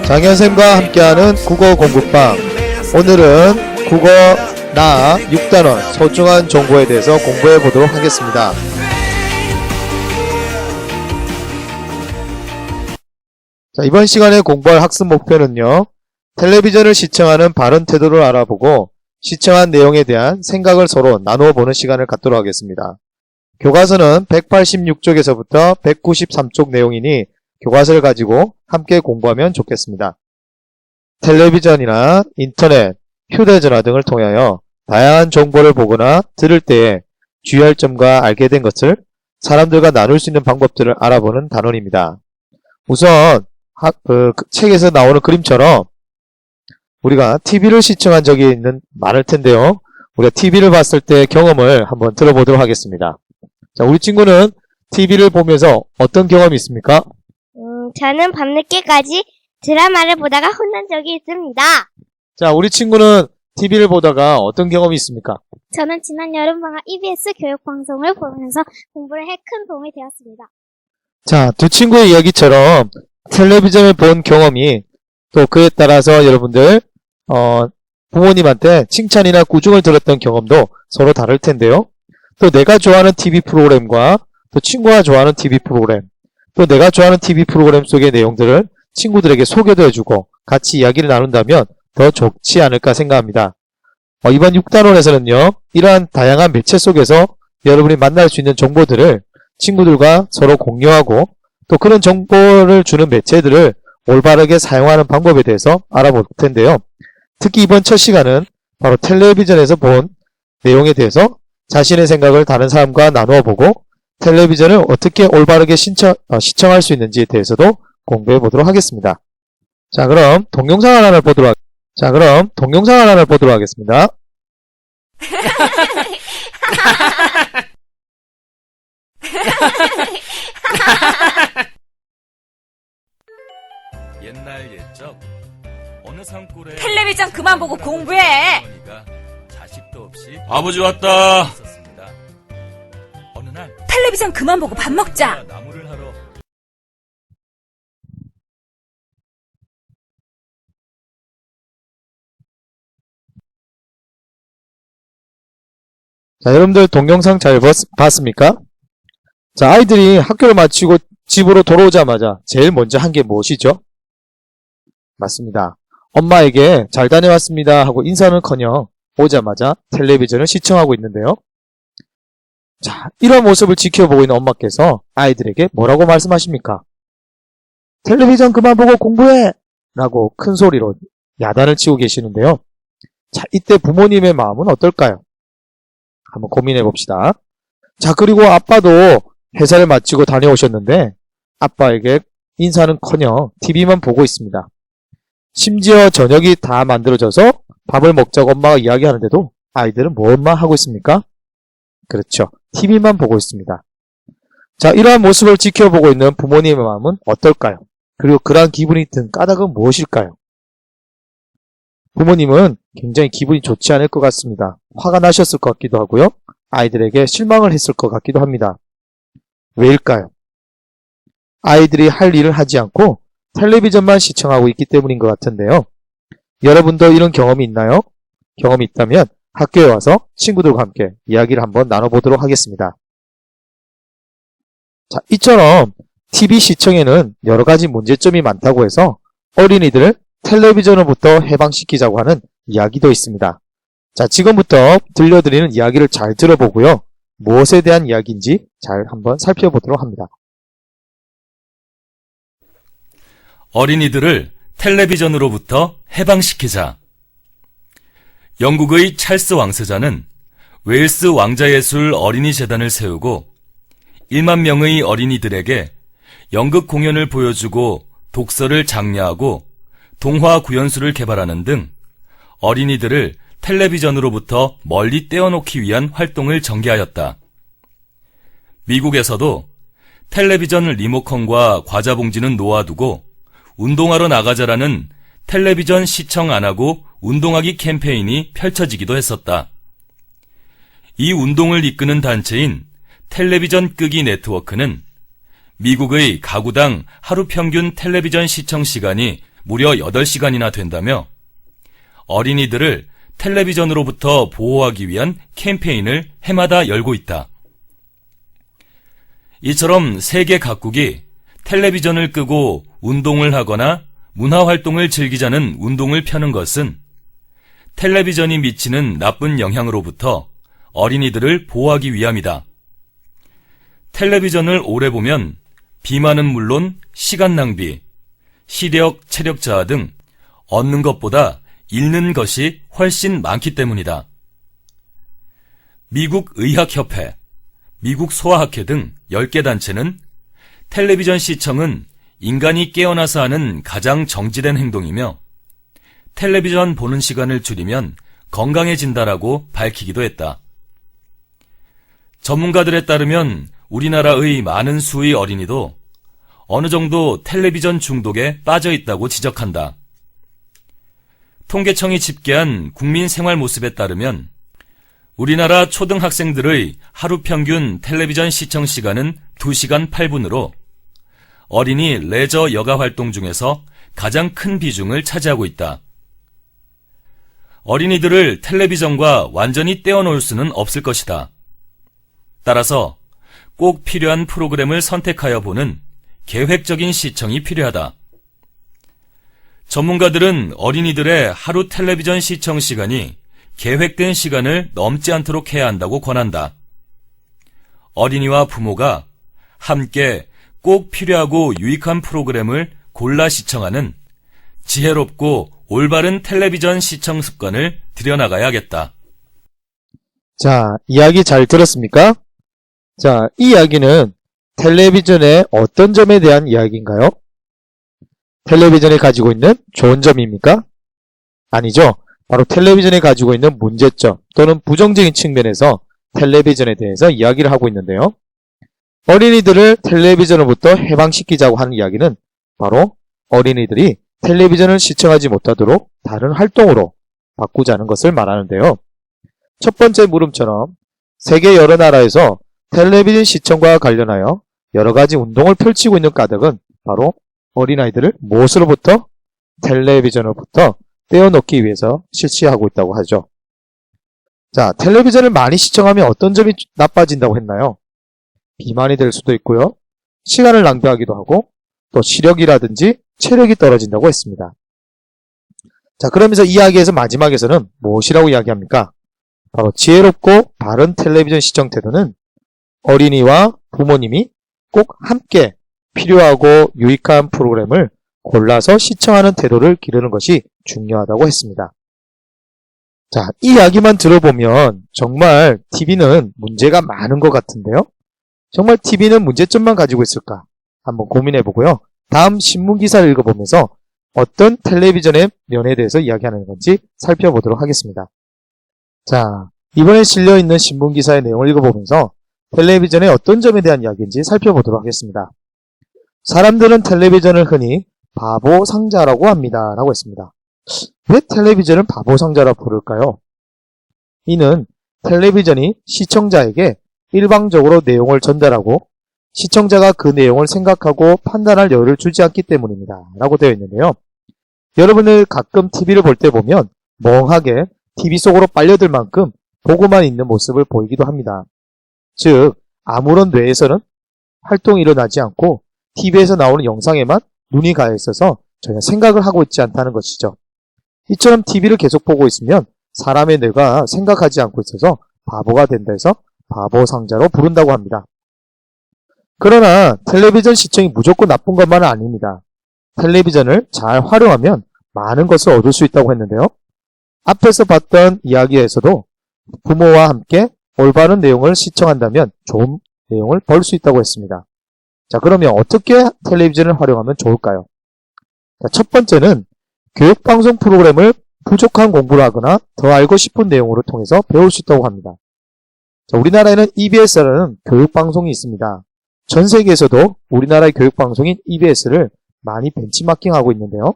장현쌤과 함께하는 국어 공부방. 오늘은 국어 나 6단원 소중한 정보에 대해서 공부해 보도록 하겠습니다. 자, 이번 시간에 공부할 학습 목표는요, 텔레비전을 시청하는 바른 태도를 알아보고 시청한 내용에 대한 생각을 서로 나누어 보는 시간을 갖도록 하겠습니다. 교과서는 186쪽에서부터 193쪽 내용이니 교과서를 가지고 함께 공부하면 좋겠습니다. 텔레비전이나 인터넷, 휴대전화 등을 통하여 다양한 정보를 보거나 들을 때에 주의할 점과 알게 된 것을 사람들과 나눌 수 있는 방법들을 알아보는 단원입니다. 우선 책에서 나오는 그림처럼 우리가 TV를 시청한 적이 많을 텐데요. 우리가 TV를 봤을 때 경험을 한번 들어보도록 하겠습니다. 자, 우리 친구는 TV를 보면서 어떤 경험이 있습니까? 저는 밤늦게까지 드라마를 보다가 혼난 적이 있습니다. 자, 우리 친구는 TV를 보다가 어떤 경험이 있습니까? 저는 지난 여름방학 EBS 교육방송을 보면서 공부에 큰 도움이 되었습니다. 자, 두 친구의 이야기처럼 텔레비전을 본 경험이 또 그에 따라서 여러분들 부모님한테 칭찬이나 꾸중을 들었던 경험도 서로 다를 텐데요. 또 내가 좋아하는 TV 프로그램과 또 친구가 좋아하는 TV 프로그램, 또 내가 좋아하는 TV 프로그램 속의 내용들을 친구들에게 소개도 해주고 같이 이야기를 나눈다면 더 좋지 않을까 생각합니다. 이번 6단원에서는요, 이러한 다양한 매체 속에서 여러분이 만날 수 있는 정보들을 친구들과 서로 공유하고 또 그런 정보를 주는 매체들을 올바르게 사용하는 방법에 대해서 알아볼 텐데요. 특히 이번 첫 시간은 바로 텔레비전에서 본 내용에 대해서 자신의 생각을 다른 사람과 나누어 보고 텔레비전을 어떻게 올바르게 시청할 수 있는지에 대해서도 공부해 보도록 하겠습니다. 자, 그럼 동영상 하나를 보도록 하겠습니다. 옛날 옛적 어느 산골에 텔레비전 그만 보고 공부해. 어머니가 자식도 없이 아버지 왔다. 있었습니다. 어느 날 텔레비전 그만 보고 밥 먹자. 나무를 하러 자, 여러분들 동영상 잘 봤습니까? 자, 아이들이 학교를 마치고 집으로 돌아오자마자 제일 먼저 한 게 무엇이죠? 맞습니다. 엄마에게 잘 다녀왔습니다 하고 인사는커녕 오자마자 텔레비전을 시청하고 있는데요. 자, 이런 모습을 지켜보고 있는 엄마께서 아이들에게 뭐라고 말씀하십니까? 텔레비전 그만 보고 공부해! 라고 큰 소리로 야단을 치고 계시는데요. 자, 이때 부모님의 마음은 어떨까요? 한번 고민해 봅시다. 자, 그리고 아빠도 회사를 마치고 다녀오셨는데 아빠에게 인사는커녕 TV만 보고 있습니다. 심지어 저녁이 다 만들어져서 밥을 먹자고 엄마가 이야기하는데도 아이들은 뭐만 하고 있습니까? 그렇죠. TV만 보고 있습니다. 자, 이러한 모습을 지켜보고 있는 부모님의 마음은 어떨까요? 그리고 그러한 기분이 든 까닭은 무엇일까요? 부모님은 굉장히 기분이 좋지 않을 것 같습니다. 화가 나셨을 것 같기도 하고요. 아이들에게 실망을 했을 것 같기도 합니다. 왜일까요? 아이들이 할 일을 하지 않고 텔레비전만 시청하고 있기 때문인 것 같은데요. 여러분도 이런 경험이 있나요? 경험이 있다면 학교에 와서 친구들과 함께 이야기를 한번 나눠보도록 하겠습니다. 자, 이처럼 TV 시청에는 여러 가지 문제점이 많다고 해서 어린이들을 텔레비전으로부터 해방시키자고 하는 이야기도 있습니다. 자, 지금부터 들려드리는 이야기를 잘 들어보고요. 무엇에 대한 이야기인지 잘 한번 살펴보도록 합니다. 어린이들을 텔레비전으로부터 해방시키자. 영국의 찰스 왕세자는 웨일스 왕자예술 어린이 재단을 세우고 1만 명의 어린이들에게 연극 공연을 보여주고 독서를 장려하고 동화 구연수를 개발하는 등 어린이들을 텔레비전으로부터 멀리 떼어놓기 위한 활동을 전개하였다. 미국에서도 텔레비전 리모컨과 과자 봉지는 놓아두고 운동하러 나가자라는 텔레비전 시청 안 하고 운동하기 캠페인이 펼쳐지기도 했었다. 이 운동을 이끄는 단체인 텔레비전 끄기 네트워크는 미국의 가구당 하루 평균 텔레비전 시청 시간이 무려 8시간이나 된다며 어린이들을 텔레비전으로부터 보호하기 위한 캠페인을 해마다 열고 있다. 이처럼 세계 각국이 텔레비전을 끄고 운동을 하거나 문화활동을 즐기자는 운동을 펴는 것은 텔레비전이 미치는 나쁜 영향으로부터 어린이들을 보호하기 위함이다. 텔레비전을 오래 보면 비만은 물론 시간 낭비, 시력, 체력 저하 등 얻는 것보다 잃는 것이 훨씬 많기 때문이다. 미국 의학협회, 미국 소아학회 등 10개 단체는 텔레비전 시청은 인간이 깨어나서 하는 가장 정지된 행동이며 텔레비전 보는 시간을 줄이면 건강해진다라고 밝히기도 했다. 전문가들에 따르면 우리나라의 많은 수의 어린이도 어느 정도 텔레비전 중독에 빠져 있다고 지적한다. 통계청이 집계한 국민 생활 모습에 따르면 우리나라 초등학생들의 하루 평균 텔레비전 시청 시간은 2시간 8분으로 어린이 레저 여가 활동 중에서 가장 큰 비중을 차지하고 있다. 어린이들을 텔레비전과 완전히 떼어놓을 수는 없을 것이다. 따라서 꼭 필요한 프로그램을 선택하여 보는 계획적인 시청이 필요하다. 전문가들은 어린이들의 하루 텔레비전 시청 시간이 계획된 시간을 넘지 않도록 해야 한다고 권한다. 어린이와 부모가 함께 꼭 필요하고 유익한 프로그램을 골라 시청하는 지혜롭고 올바른 텔레비전 시청 습관을 들여나가야겠다. 자, 이야기 잘 들었습니까? 자, 이 이야기는 텔레비전의 어떤 점에 대한 이야기인가요? 텔레비전이 가지고 있는 좋은 점입니까? 아니죠. 바로 텔레비전이 가지고 있는 문제점 또는 부정적인 측면에서 텔레비전에 대해서 이야기를 하고 있는데요. 어린이들을 텔레비전으로부터 해방시키자고 하는 이야기는 바로 어린이들이 텔레비전을 시청하지 못하도록 다른 활동으로 바꾸자는 것을 말하는데요. 첫 번째 물음처럼 세계 여러 나라에서 텔레비전 시청과 관련하여 여러 가지 운동을 펼치고 있는 까닭은 바로 어린아이들을 무엇으로부터? 텔레비전으로부터 떼어놓기 위해서 실시하고 있다고 하죠. 자, 텔레비전을 많이 시청하면 어떤 점이 나빠진다고 했나요? 비만이 될 수도 있고요. 시간을 낭비하기도 하고 또 시력이라든지 체력이 떨어진다고 했습니다. 자, 그러면서 이야기에서 마지막에서는 무엇이라고 이야기합니까? 바로 지혜롭고 바른 텔레비전 시청 태도는 어린이와 부모님이 꼭 함께 필요하고 유익한 프로그램을 골라서 시청하는 태도를 기르는 것이 중요하다고 했습니다. 자, 이 이야기만 들어보면 정말 TV는 문제가 많은 것 같은데요. 정말 TV는 문제점만 가지고 있을까? 한번 고민해보고요. 다음 신문기사를 읽어보면서 어떤 텔레비전의 면에 대해서 이야기하는 건지 살펴보도록 하겠습니다. 자, 이번에 실려있는 신문기사의 내용을 읽어보면서 텔레비전의 어떤 점에 대한 이야기인지 살펴보도록 하겠습니다. 사람들은 텔레비전을 흔히 바보 상자라고 합니다. 라고 했습니다. 왜 텔레비전을 바보 상자라고 부를까요? 이는 텔레비전이 시청자에게 일방적으로 내용을 전달하고 시청자가 그 내용을 생각하고 판단할 여유를 주지 않기 때문입니다. 라고 되어 있는데요. 여러분을 가끔 TV를 볼 때 보면 멍하게 TV 속으로 빨려들 만큼 보고만 있는 모습을 보이기도 합니다. 즉, 아무런 뇌에서는 활동이 일어나지 않고 TV에서 나오는 영상에만 눈이 가 있어서 전혀 생각을 하고 있지 않다는 것이죠. 이처럼 TV를 계속 보고 있으면 사람의 뇌가 생각하지 않고 있어서 바보가 된다 해서 바보 상자로 부른다고 합니다. 그러나 텔레비전 시청이 무조건 나쁜 것만은 아닙니다. 텔레비전을 잘 활용하면 많은 것을 얻을 수 있다고 했는데요. 앞에서 봤던 이야기에서도 부모와 함께 올바른 내용을 시청한다면 좋은 내용을 볼 수 있다고 했습니다. 자, 그러면 어떻게 텔레비전을 활용하면 좋을까요? 자, 첫 번째는 교육방송 프로그램을 부족한 공부를 하거나 더 알고 싶은 내용으로 통해서 배울 수 있다고 합니다. 자, 우리나라에는 EBS라는 교육방송이 있습니다. 전 세계에서도 우리나라의 교육방송인 EBS를 많이 벤치마킹하고 있는데요.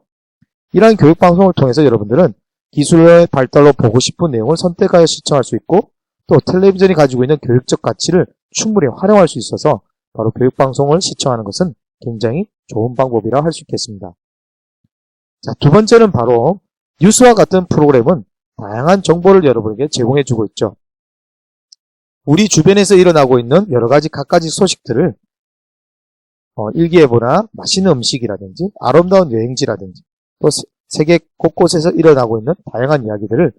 이러한 교육방송을 통해서 여러분들은 기술의 발달로 보고 싶은 내용을 선택하여 시청할 수 있고 또 텔레비전이 가지고 있는 교육적 가치를 충분히 활용할 수 있어서 바로 교육방송을 시청하는 것은 굉장히 좋은 방법이라 할 수 있겠습니다. 자, 두 번째는 바로 뉴스와 같은 프로그램은 다양한 정보를 여러분에게 제공해주고 있죠. 우리 주변에서 일어나고 있는 여러 가지 갖가지 소식들을 일기예보나 맛있는 음식이라든지 아름다운 여행지라든지 또 세계 곳곳에서 일어나고 있는 다양한 이야기들을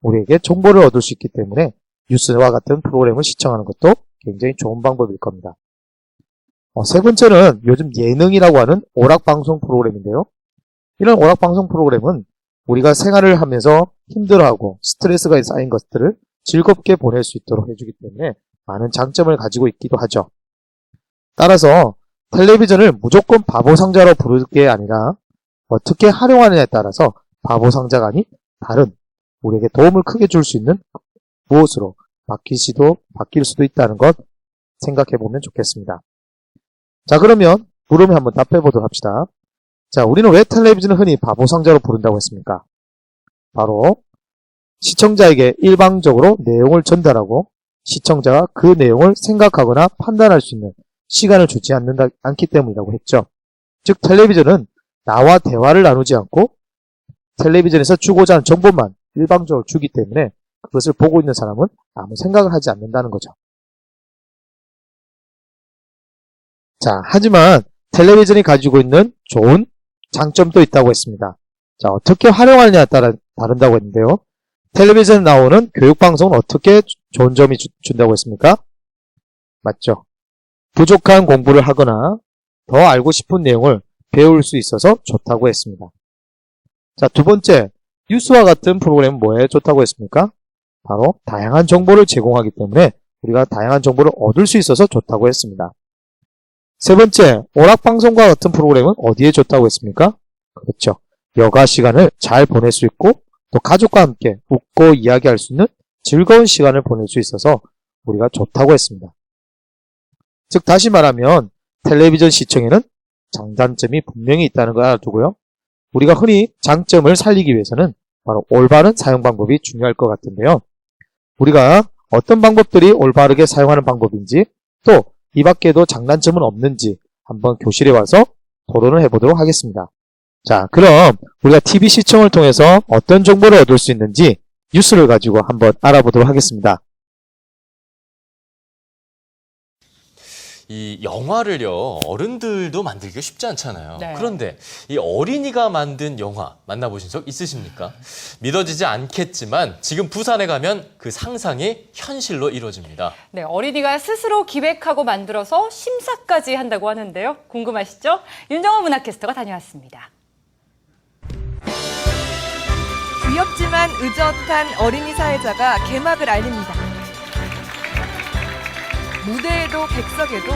우리에게 정보를 얻을 수 있기 때문에 뉴스와 같은 프로그램을 시청하는 것도 굉장히 좋은 방법일 겁니다. 세 번째는 요즘 예능이라고 하는 오락방송 프로그램인데요. 이런 오락방송 프로그램은 우리가 생활을 하면서 힘들어하고 스트레스가 쌓인 것들을 즐겁게 보낼 수 있도록 해주기 때문에 많은 장점을 가지고 있기도 하죠. 따라서 텔레비전을 무조건 바보상자로 부를 게 아니라 어떻게 활용하느냐에 따라서 바보상자가 아닌 다른 우리에게 도움을 크게 줄 수 있는 무엇으로 바뀔 수도 있다는 것 생각해보면 좋겠습니다. 자, 그러면 물음에 한번 답해보도록 합시다. 자, 우리는 왜 텔레비전을 흔히 바보상자로 부른다고 했습니까? 바로 시청자에게 일방적으로 내용을 전달하고 시청자가 그 내용을 생각하거나 판단할 수 있는 시간을 주지 않기 때문이라고 했죠. 즉 텔레비전은 나와 대화를 나누지 않고 텔레비전에서 주고자 하는 정보만 일방적으로 주기 때문에 그것을 보고 있는 사람은 아무 생각을 하지 않는다는 거죠. 자, 하지만 텔레비전이 가지고 있는 좋은 장점도 있다고 했습니다. 자, 어떻게 활용하느냐에 따라 다른다고 했는데요. 텔레비전에 나오는 교육방송은 어떻게 좋은 점이 준다고 했습니까? 맞죠? 부족한 공부를 하거나 더 알고 싶은 내용을 배울 수 있어서 좋다고 했습니다. 자, 두 번째, 뉴스와 같은 프로그램은 뭐에 좋다고 했습니까? 바로 다양한 정보를 제공하기 때문에 우리가 다양한 정보를 얻을 수 있어서 좋다고 했습니다. 세 번째, 오락방송과 같은 프로그램은 어디에 좋다고 했습니까? 그렇죠. 여가 시간을 잘 보낼 수 있고 또 가족과 함께 웃고 이야기할 수 있는 즐거운 시간을 보낼 수 있어서 우리가 좋다고 했습니다. 즉 다시 말하면 텔레비전 시청에는 장단점이 분명히 있다는 걸 알아두고요. 우리가 흔히 장점을 살리기 위해서는 바로 올바른 사용 방법이 중요할 것 같은데요. 우리가 어떤 방법들이 올바르게 사용하는 방법인지 또 이 밖에도 장단점은 없는지 한번 교실에 와서 토론을 해보도록 하겠습니다. 자, 그럼 우리가 TV 시청을 통해서 어떤 정보를 얻을 수 있는지 뉴스를 가지고 한번 알아보도록 하겠습니다. 이 영화를요, 어른들도 만들기가 쉽지 않잖아요. 네. 그런데 이 어린이가 만든 영화 만나보신 적 있으십니까? 믿어지지 않겠지만 지금 부산에 가면 그 상상이 현실로 이루어집니다. 네, 어린이가 스스로 기획하고 만들어서 심사까지 한다고 하는데요. 궁금하시죠? 윤정원 문화캐스터가 다녀왔습니다. 귀엽지만 의젓한 어린이 사회자가 개막을 알립니다. 무대에도 객석에도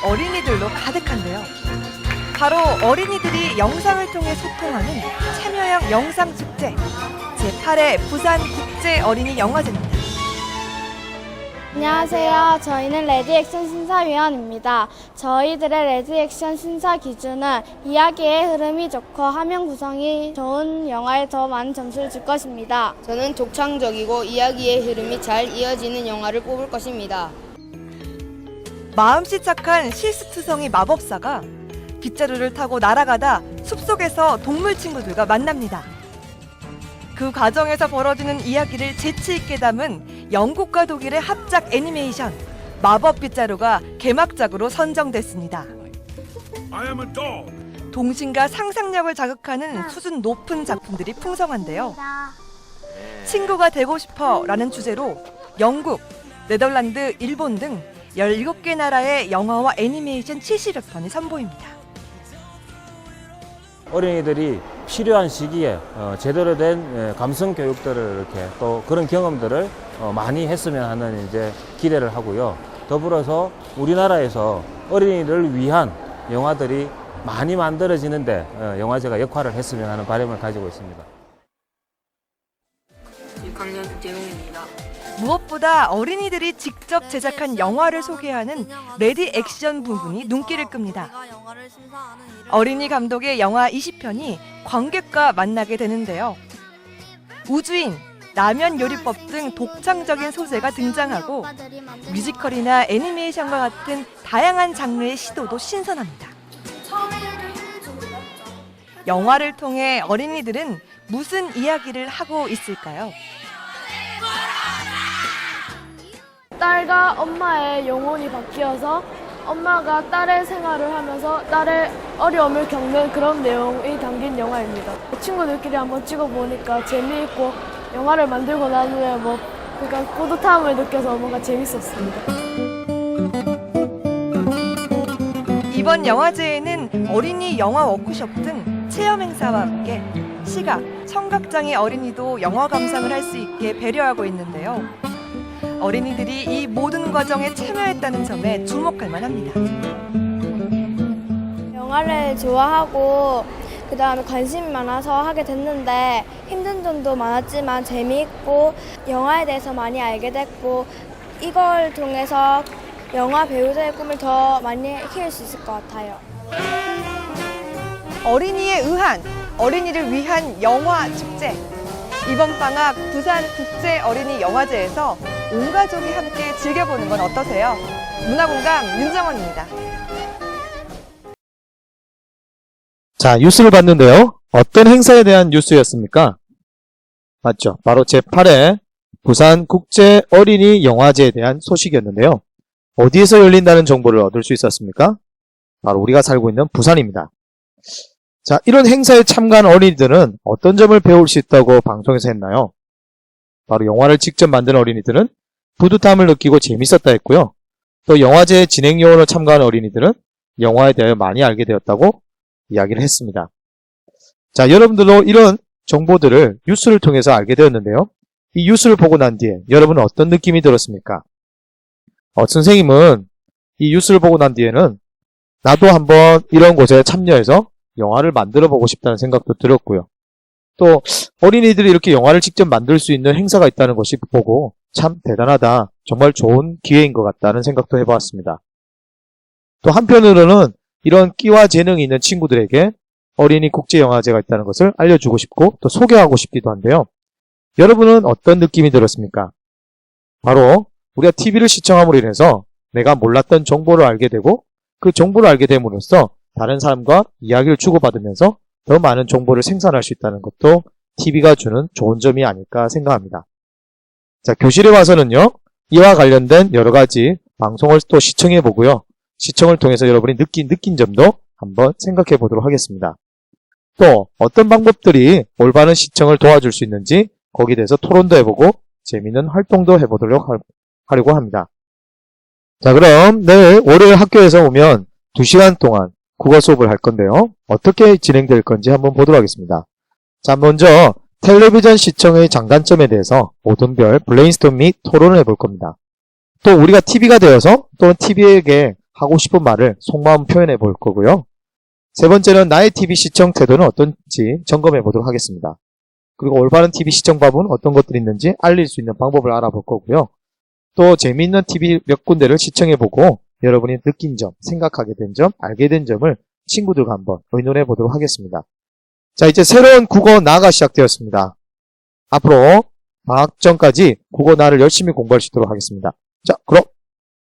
어린이들로 가득한데요. 바로 어린이들이 영상을 통해 소통하는 참여형 영상축제 제8회 부산국제어린이영화제입니다. 안녕하세요. 저희는 레디액션 심사위원입니다. 저희들의 레디액션 심사 기준은 이야기의 흐름이 좋고 화면 구성이 좋은 영화에 더 많은 점수를 줄 것입니다. 저는 독창적이고 이야기의 흐름이 잘 이어지는 영화를 뽑을 것입니다. 마음씨 착한 실수투성이 마법사가 빗자루를 타고 날아가다 숲속에서 동물 친구들과 만납니다. 그 과정에서 벌어지는 이야기를 재치 있게 담은 영국과 독일의 합작 애니메이션 마법 빗자루가 개막작으로 선정됐습니다. 동심과 상상력을 자극하는 수준 높은 작품들이 풍성한데요. 친구가 되고 싶어 라는 주제로 영국, 네덜란드, 일본 등 17개 나라의 영화와 애니메이션 70여 편이 선보입니다. 어린이들이 필요한 시기에 제대로 된 감성 교육들을 이렇게 또 그런 경험들을 많이 했으면 하는 이제 기대를 하고요. 더불어서 우리나라에서 어린이들을 위한 영화들이 많이 만들어지는데 영화제가 역할을 했으면 하는 바람을 가지고 있습니다. 6학년 재웅입니다. 무엇보다 어린이들이 직접 제작한 영화를 소개하는 레디 액션 부분이 눈길을 끕니다. 어린이 감독의 영화 20편이 관객과 만나게 되는데요. 우주인, 라면 요리법 등 독창적인 소재가 등장하고 뮤지컬이나 애니메이션과 같은 다양한 장르의 시도도 신선합니다. 영화를 통해 어린이들은 무슨 이야기를 하고 있을까요? 딸과 엄마의 영혼이 바뀌어서 엄마가 딸의 생활을 하면서 딸의 어려움을 겪는 그런 내용이 담긴 영화입니다. 친구들끼리 한번 찍어보니까 재미있고 영화를 만들고 난 후에 그러니까 뿌듯함을 느껴서 뭔가 재밌었습니다. 이번 영화제에는 어린이 영화 워크숍 등 체험 행사와 함께 시각, 청각장애 어린이도 영화 감상을 할 수 있게 배려하고 있는데요. 어린이들이 이 모든 과정에 참여했다는 점에 주목할 만합니다. 영화를 좋아하고 그다음에 관심이 많아서 하게 됐는데 힘든 점도 많았지만 재미있고 영화에 대해서 많이 알게 됐고 이걸 통해서 영화 배우자의 꿈을 더 많이 키울 수 있을 것 같아요. 어린이에 의한, 어린이를 위한 영화 축제. 이번 방학 부산 국제 어린이 영화제에서 온 가족이 함께 즐겨보는 건 어떠세요? 문화공감 윤정원입니다. 자, 뉴스를 봤는데요. 어떤 행사에 대한 뉴스였습니까? 맞죠. 바로 제8회 부산 국제 어린이 영화제에 대한 소식이었는데요. 어디에서 열린다는 정보를 얻을 수 있었습니까? 바로 우리가 살고 있는 부산입니다. 자, 이런 행사에 참가한 어린이들은 어떤 점을 배울 수 있다고 방송에서 했나요? 바로 영화를 직접 만든 어린이들은 뿌듯함을 느끼고 재밌었다 했고요. 또 영화제 진행 요원으로 참가한 어린이들은 영화에 대해 많이 알게 되었다고 이야기를 했습니다. 자, 여러분들도 이런 정보들을 뉴스를 통해서 알게 되었는데요. 이 뉴스를 보고 난 뒤에 여러분은 어떤 느낌이 들었습니까? 선생님은 이 뉴스를 보고 난 뒤에는 나도 한번 이런 곳에 참여해서 영화를 만들어 보고 싶다는 생각도 들었고요. 또 어린이들이 이렇게 영화를 직접 만들 수 있는 행사가 있다는 것이 보고 참 대단하다, 정말 좋은 기회인 것 같다는 생각도 해보았습니다. 또 한편으로는 이런 끼와 재능이 있는 친구들에게 어린이 국제영화제가 있다는 것을 알려주고 싶고 또 소개하고 싶기도 한데요. 여러분은 어떤 느낌이 들었습니까? 바로 우리가 TV를 시청함으로 인해서 내가 몰랐던 정보를 알게 되고 그 정보를 알게 됨으로써 다른 사람과 이야기를 주고받으면서 더 많은 정보를 생산할 수 있다는 것도 TV가 주는 좋은 점이 아닐까 생각합니다. 자, 교실에 와서는요, 이와 관련된 여러 가지 방송을 또 시청해 보고요. 시청을 통해서 여러분이 느낀 점도 한번 생각해 보도록 하겠습니다. 또 어떤 방법들이 올바른 시청을 도와줄 수 있는지 거기에 대해서 토론도 해보고 재미있는 활동도 해보도록 하려고 합니다. 자, 그럼 내일 월요일 학교에서 오면 2시간 동안 국어 수업을 할 건데요. 어떻게 진행될 건지 한번 보도록 하겠습니다. 자, 먼저 텔레비전 시청의 장단점에 대해서 모든별 브레인스토밍 및 토론을 해볼 겁니다. 또 우리가 TV가 되어서 또 TV에게 하고 싶은 말을 속마음 표현해 볼 거고요. 세 번째는 나의 TV 시청 태도는 어떤지 점검해 보도록 하겠습니다. 그리고 올바른 TV 시청 방법은 어떤 것들이 있는지 알릴 수 있는 방법을 알아볼 거고요. 또 재미있는 TV 몇 군데를 시청해 보고 여러분이 느낀 점, 생각하게 된 점, 알게 된 점을 친구들과 한번 의논해 보도록 하겠습니다. 자, 이제 새로운 국어 나가 시작되었습니다. 앞으로 방학 전까지 국어 나를 열심히 공부할 수 있도록 하겠습니다. 자, 그럼